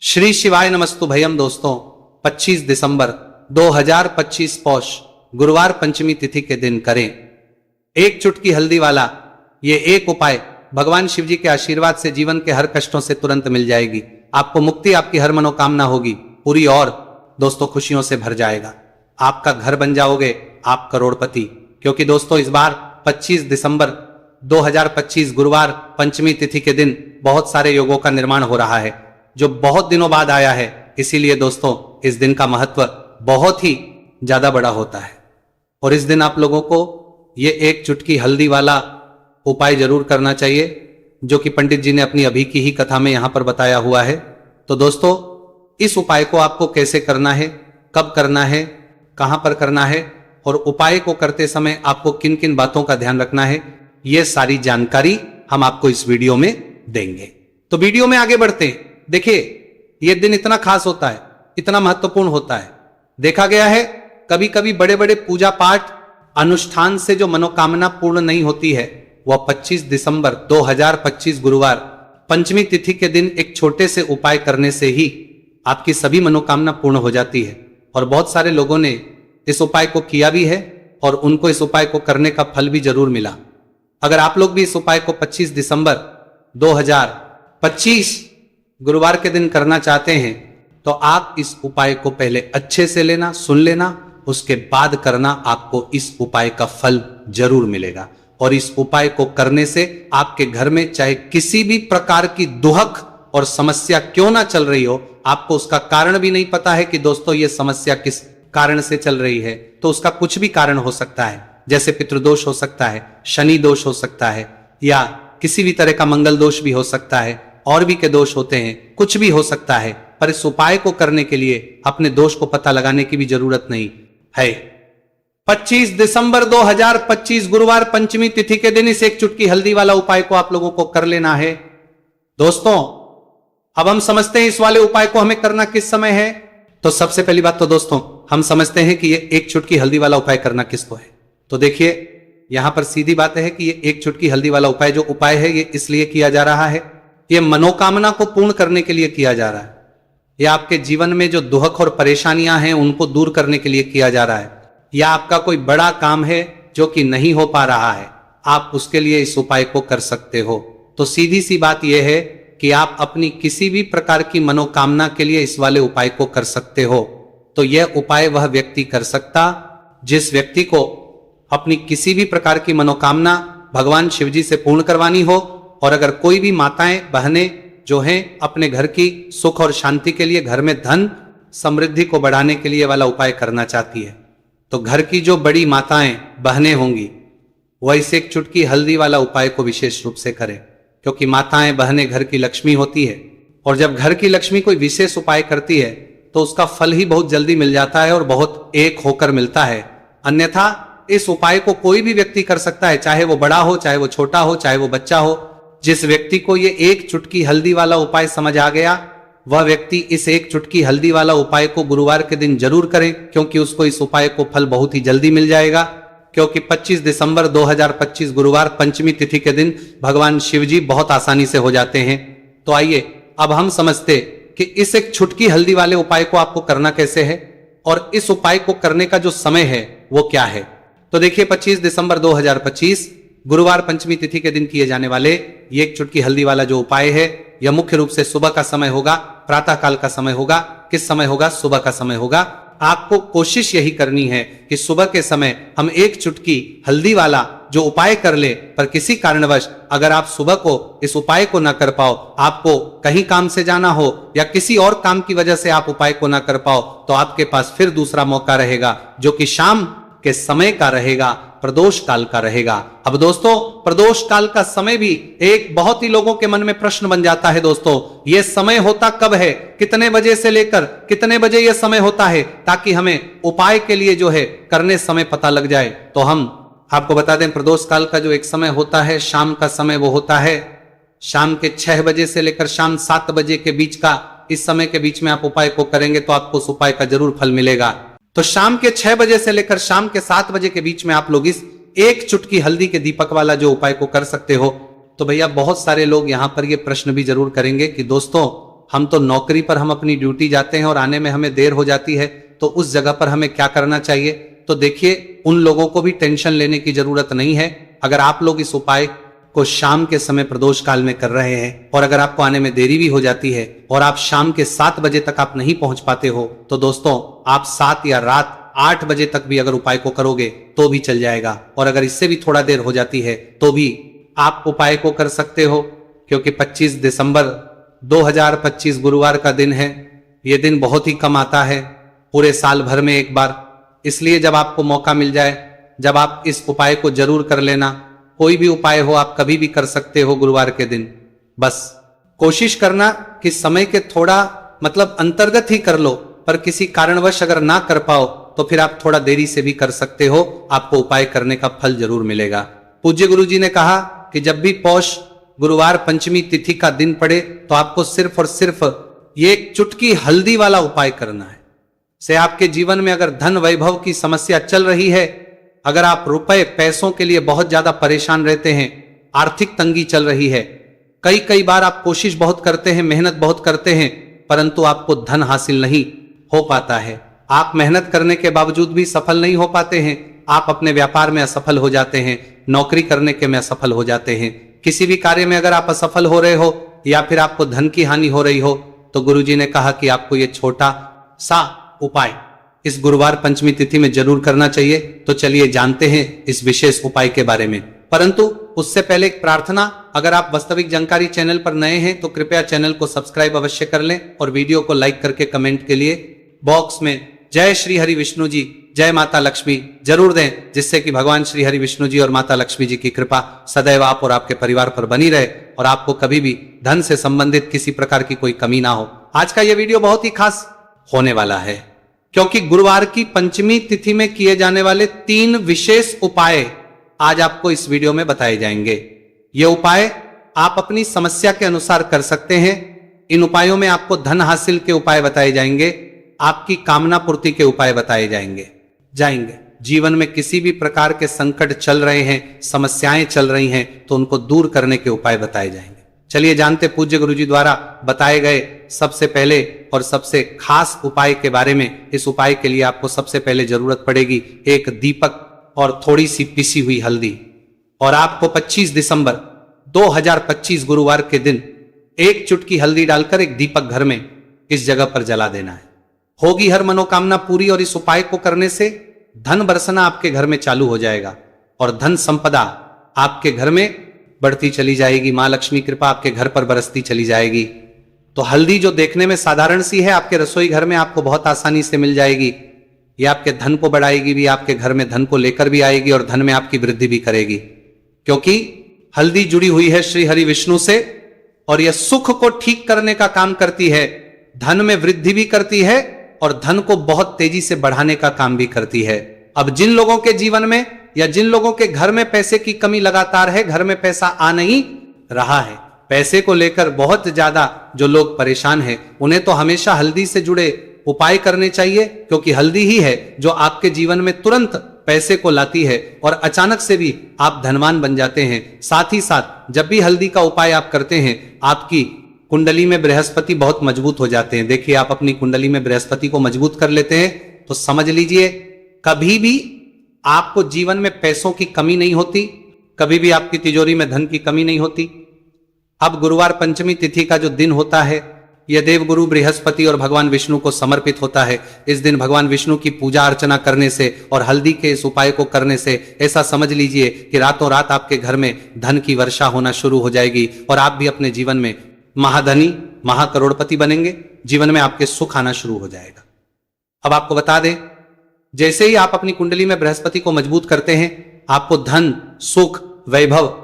श्री शिवाय नमस्तु भयम दोस्तों। 25 दिसंबर 2025 पौष गुरुवार पंचमी तिथि के दिन करें एक चुटकी हल्दी वाला ये एक उपाय। भगवान शिव जी के आशीर्वाद से जीवन के हर कष्टों से तुरंत मिल जाएगी। आपको मुक्ति, आपकी हर मनोकामना होगी पूरी और दोस्तों खुशियों से भर जाएगा। आपका घर बन जाओगे आप करोड़पति। क्योंकि दोस्तों इस बार 25 दिसंबर 2025 गुरुवार पंचमी तिथि के दिन बहुत सारे योगों का निर्माण हो रहा है जो बहुत दिनों बाद आया है। इसीलिए दोस्तों इस दिन का महत्व बहुत ही ज्यादा बड़ा होता है और इस दिन आप लोगों को ये एक चुटकी हल्दी वाला उपाय जरूर करना चाहिए जो कि पंडित जी ने अपनी अभी की ही कथा में यहां पर बताया हुआ है। तो दोस्तों इस उपाय को आपको कैसे करना है, कब करना है, कहां पर करना है और उपाय को करते समय आपको किन किन बातों का ध्यान रखना है, यह सारी जानकारी हम आपको इस वीडियो में देंगे। तो वीडियो में आगे बढ़ते हैं। देखिए यह दिन इतना खास होता है, इतना महत्वपूर्ण होता है। देखा गया है कभी कभी बड़े बड़े पूजा पाठ अनुष्ठान से जो मनोकामना पूर्ण नहीं होती है वह 25 दिसंबर 2025 गुरुवार पंचमी तिथि के दिन एक छोटे से उपाय करने से ही आपकी सभी मनोकामना पूर्ण हो जाती है। और बहुत सारे लोगों ने इस उपाय को किया भी है और उनको इस उपाय को करने का फल भी जरूर मिला। अगर आप लोग भी इस उपाय को 25 दिसंबर 2025 गुरुवार के दिन करना चाहते हैं तो आप इस उपाय को पहले अच्छे से लेना, सुन लेना, उसके बाद करना। आपको इस उपाय का फल जरूर मिलेगा और इस उपाय को करने से आपके घर में चाहे किसी भी प्रकार की दुहक और समस्या क्यों ना चल रही हो, आपको उसका कारण भी नहीं पता है कि दोस्तों ये समस्या किस कारण से चल रही है, तो उसका कुछ भी कारण हो सकता है। जैसे पितृदोष हो सकता है, शनि दोष हो सकता है या किसी भी तरह का मंगल दोष भी हो सकता है, और भी के दोष होते हैं, कुछ भी हो सकता है। पर इस उपाय को करने के लिए अपने दोष को पता लगाने की भी जरूरत नहीं है। 25 दिसंबर 2025 गुरुवार पंचमी तिथि के दिन इस एक चुटकी हल्दी वाला उपाय को आप लोगों को कर लेना है। दोस्तों अब हम समझते हैं इस वाले उपाय को हमें करना किस समय है। तो सबसे पहली बात तो दोस्तों हम समझते हैं कि ये एक चुटकी हल्दी वाला उपाय करना किसको है। तो देखिए यहां पर सीधी बात है कि ये एक चुटकी हल्दी वाला उपाय जो उपाय है ये इसलिए किया जा रहा है, ये मनोकामना को पूर्ण करने के लिए किया जा रहा है। या आपके जीवन में जो दुहक और परेशानियां हैं उनको दूर करने के लिए किया जा रहा है, या आपका कोई बड़ा काम है जो कि नहीं हो पा रहा है, आप उसके लिए इस उपाय को कर सकते हो। तो सीधी सी बात यह है कि आप अपनी किसी भी प्रकार की मनोकामना के लिए इस वाले उपाय को कर सकते हो। तो यह उपाय वह व्यक्ति कर सकता जिस व्यक्ति को अपनी किसी भी प्रकार की मनोकामना भगवान शिव जी से पूर्ण करवानी हो। और अगर कोई भी माताएं बहनें जो हैं अपने घर की सुख और शांति के लिए, घर में धन समृद्धि को बढ़ाने के लिए वाला उपाय करना चाहती है, तो घर की जो बड़ी माताएं बहनें होंगी वह इस एक चुटकी हल्दी वाला उपाय को विशेष रूप से करें। क्योंकि माताएं बहनें घर की लक्ष्मी होती है और जब घर की लक्ष्मी कोई विशेष उपाय करती है तो उसका फल ही बहुत जल्दी मिल जाता है और बहुत एक होकर मिलता है। अन्यथा इस उपाय को कोई भी व्यक्ति कर सकता है, चाहे वो बड़ा हो, चाहे वो छोटा हो, चाहे वो बच्चा हो। जिस व्यक्ति को ये एक चुटकी हल्दी वाला उपाय समझ आ गया वह व्यक्ति इस एक चुटकी हल्दी वाला उपाय को गुरुवार के दिन जरूर करें, क्योंकि उसको इस उपाय को फल बहुत ही जल्दी मिल जाएगा। क्योंकि 25 दिसंबर 2025 गुरुवार पंचमी तिथि के दिन भगवान शिव जी बहुत आसानी से हो जाते हैं। तो आइए अब हम समझते कि इस एक चुटकी हल्दी वाले उपाय को आपको करना कैसे है और इस उपाय को करने का जो समय है वो क्या है। तो देखिए 25 दिसंबर 2025 गुरुवार पंचमी तिथि के दिन किए जाने वाले ये एक चुटकी हल्दी वाला जो उपाय है यह मुख्य रूप से सुबह का समय होगा, प्रातः काल का समय होगा। किस समय होगा? सुबह का समय होगा। आपको कोशिश यही करनी है कि सुबह के समय हम एक चुटकी हल्दी वाला जो उपाय कर ले। पर किसी कारणवश अगर आप सुबह को इस उपाय को ना कर पाओ, आपको कहीं काम से जाना हो या किसी और काम की वजह से आप उपाय को ना कर पाओ, तो आपके पास फिर दूसरा मौका रहेगा जो कि शाम के समय का रहेगा, प्रदोष काल का रहेगा। अब दोस्तों प्रदोष काल का समय भी एक बहुत ही लोगों के मन में प्रश्न बन जाता है। दोस्तों यह समय होता कब है, कितने बजे से लेकर कितने बजे यह समय होता है, ताकि हमें उपाय के लिए जो है करने समय पता लग जाए। तो हम आपको बता दें प्रदोष काल का जो एक समय होता है शाम का समय, वो होता है शाम के 6 बजे से लेकर शाम 7 बजे के बीच का। इस समय के बीच में आप उपाय को करेंगे तो आपको उस उपाय का जरूर फल मिलेगा। तो शाम के 6 बजे से लेकर शाम के 7 बजे के बीच में आप लोग इस एक चुटकी हल्दी के दीपक वाला जो उपाय को कर सकते हो। तो भैया बहुत सारे लोग यहां पर ये प्रश्न भी जरूर करेंगे कि दोस्तों हम तो नौकरी पर हम अपनी ड्यूटी जाते हैं और आने में हमें देर हो जाती है, तो उस जगह पर हमें क्या करना चाहिए? तो देखिए, उन लोगों को भी टेंशन लेने की जरूरत नहीं है। अगर आप लोग इस उपाय को शाम के समय प्रदोष काल में कर रहे हैं और अगर आपको आने में देरी भी हो जाती है और आप शाम के 7 बजे तक आप नहीं पहुंच पाते हो, तो दोस्तों आप 7 या रात 8 बजे तक भी अगर उपाय को करोगे तो भी चल जाएगा। और अगर इससे भी थोड़ा देर हो जाती है तो भी आप उपाय को कर सकते हो, क्योंकि 25 दिसंबर 2025 गुरुवार का दिन है। यह दिन बहुत ही कम आता है, पूरे साल भर में एक बार। इसलिए जब आपको मौका मिल जाए, जब आप इस उपाय को जरूर कर लेना। कोई भी उपाय हो, आप कभी भी कर सकते हो गुरुवार के दिन। बस कोशिश करना कि समय के थोड़ा मतलब अंतर्गत ही कर लो, पर किसी कारणवश अगर ना कर पाओ तो फिर आप थोड़ा देरी से भी कर सकते हो, आपको उपाय करने का फल जरूर मिलेगा। पूज्य गुरु जी ने कहा कि जब भी पौष गुरुवार पंचमी तिथि का दिन पड़े तो आपको सिर्फ और सिर्फ ये एक चुटकी हल्दी वाला उपाय करना है। से आपके जीवन में अगर धन वैभव की समस्या चल रही है, अगर आप रुपए पैसों के लिए बहुत ज्यादा परेशान रहते हैं, आर्थिक तंगी चल रही है, कई बार आप कोशिश बहुत करते हैं, मेहनत बहुत करते हैं, परंतु आपको धन हासिल नहीं हो पाता है। आप मेहनत करने के बावजूद भी सफल नहीं हो पाते हैं। आप अपने व्यापार में असफल हो जाते हैं, नौकरी करने के में असफल हो जाते हैं। किसी भी कार्य में अगर आप असफल हो रहे हो या फिर आपको धन की हानि हो रही हो, तो गुरुजी ने कहा कि आपको ये छोटा सा उपाय इस गुरुवार पंचमी तिथि में जरूर करना चाहिए। तो चलिए जानते हैं इस विशेष उपाय के बारे में। परंतु उससे पहले एक प्रार्थना, अगर आप वास्तविक जानकारी चैनल पर नए हैं तो कृपया चैनल को सब्सक्राइब अवश्य कर लें और वीडियो को लाइक करके कमेंट के लिए बॉक्स में जय श्री हरि विष्णु जी, जय माता लक्ष्मी जरूर दें, जिससे कि भगवान श्री हरि विष्णु जी और माता लक्ष्मी जी की कृपा सदैव आप और आपके परिवार पर बनी रहे और आपको कभी भी धन से संबंधित किसी प्रकार की कोई कमी ना हो। आज का यह वीडियो बहुत ही खास होने वाला है, क्योंकि गुरुवार की पंचमी तिथि में किए जाने वाले 3 विशेष उपाय आज आपको इस वीडियो में बताए जाएंगे। ये उपाय आप अपनी समस्या के अनुसार कर सकते हैं। इन उपायों में आपको धन हासिल के उपाय बताए जाएंगे, आपकी कामना पूर्ति के उपाय बताए जाएंगे। जीवन में किसी भी प्रकार के संकट चल रहे हैं, समस्याएं चल रही हैं, तो उनको दूर करने के उपाय बताए जाएंगे। चलिए जानते पूज्य गुरुजी द्वारा बताए गए सबसे पहले और सबसे खास उपाय के बारे में। इस उपाय के लिए आपको सबसे पहले जरूरत पड़ेगी एक दीपक और थोड़ी सी पिसी हुई हल्दी। और आपको 25 दिसंबर 2025 गुरुवार के दिन एक चुटकी हल्दी डालकर एक दीपक घर में इस जगह पर जला देना है। होगी हर मनोकामना पूरी और इस उपाय को करने से धन बरसना आपके घर में चालू हो जाएगा और धन संपदा आपके घर में बढ़ती चली जाएगी। मां लक्ष्मी कृपा आपके घर पर बरसती चली जाएगी। तो हल्दी जो देखने में साधारण सी है, आपके रसोई घर में आपको बहुत आसानी से मिल जाएगी। ये आपके धन को बढ़ाएगी भी, आपके घर में धन को लेकर भी आएगी और धन में आपकी वृद्धि भी करेगी, क्योंकि हल्दी जुड़ी हुई है श्री हरि विष्णु से और यह सुख को ठीक करने का काम करती है, धन में वृद्धि भी करती है और धन को बहुत तेजी से बढ़ाने का काम भी करती है। अब जिन लोगों के जीवन में या जिन लोगों के घर में पैसे की कमी लगातार है, घर में पैसा आ नहीं रहा है, पैसे को लेकर बहुत ज्यादा जो लोग परेशान हैं, उन्हें तो हमेशा हल्दी से जुड़े उपाय करने चाहिए, क्योंकि हल्दी ही है जो आपके जीवन में तुरंत पैसे को लाती है और अचानक से भी आप धनवान बन जाते हैं। साथ ही साथ जब भी हल्दी का उपाय आप करते हैं, आपकी कुंडली में बृहस्पति बहुत मजबूत हो जाते हैं। देखिए, आप अपनी कुंडली में बृहस्पति को मजबूत कर लेते हैं तो समझ लीजिए कभी भी आपको जीवन में पैसों की कमी नहीं होती, कभी भी आपकी तिजोरी में धन की कमी नहीं होती। अब गुरुवार पंचमी तिथि का जो दिन होता है, यह देवगुरु बृहस्पति और भगवान विष्णु को समर्पित होता है। इस दिन भगवान विष्णु की पूजा अर्चना करने से और हल्दी के इस उपाय को करने से ऐसा समझ लीजिए कि रातों रात आपके घर में धन की वर्षा होना शुरू हो जाएगी और आप भी अपने जीवन में महाधनी महाकरोड़पति बनेंगे। जीवन में आपके सुख आना शुरू हो जाएगा। अब आपको बता दें, जैसे ही आप अपनी कुंडली में बृहस्पति को मजबूत करते हैं, आपको धन सुख वैभव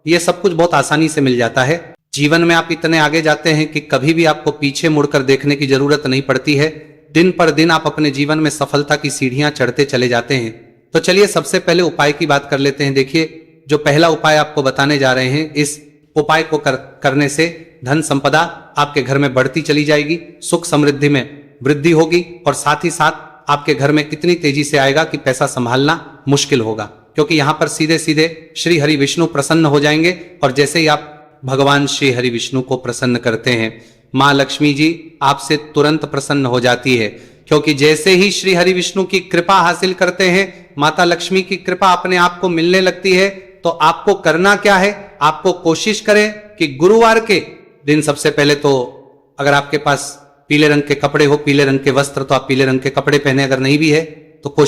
ये सब कुछ बहुत आसानी से मिल जाता है। जीवन में आप इतने आगे जाते हैं कि कभी भी आपको पीछे मुड़कर देखने की जरूरत नहीं पड़ती है। दिन पर दिन आप अपने जीवन में सफलता की सीढ़ियां चढ़ते चले जाते हैं। तो चलिए सबसे पहले उपाय की बात कर लेते हैं। देखिए, जो पहला उपाय आपको बताने जा रहे हैं, इस उपाय को करने से धन संपदा आपके घर में बढ़ती चली जाएगी, सुख समृद्धि में वृद्धि होगी और साथ ही साथ आपके घर में इतनी तेजी से आएगा कि पैसा संभालना मुश्किल होगा, क्योंकि यहां पर सीधे सीधे श्री हरि विष्णु प्रसन्न हो जाएंगे। और जैसे ही आप भगवान श्री हरि विष्णु को प्रसन्न करते हैं, मां लक्ष्मी जी आपसे तुरंत प्रसन्न हो जाती है, क्योंकि जैसे ही श्री हरि विष्णु की कृपा हासिल करते हैं, माता लक्ष्मी की कृपा अपने आप को मिलने लगती है। तो आपको करना क्या है, आपको कोशिश करें कि गुरुवार के दिन सबसे पहले तो अगर आपके पास पीले रंग के कपड़े हो, पीले रंग के वस्त्र, तो आप पीले रंग के कपड़े पहने, अगर नहीं भी है तो कोशिश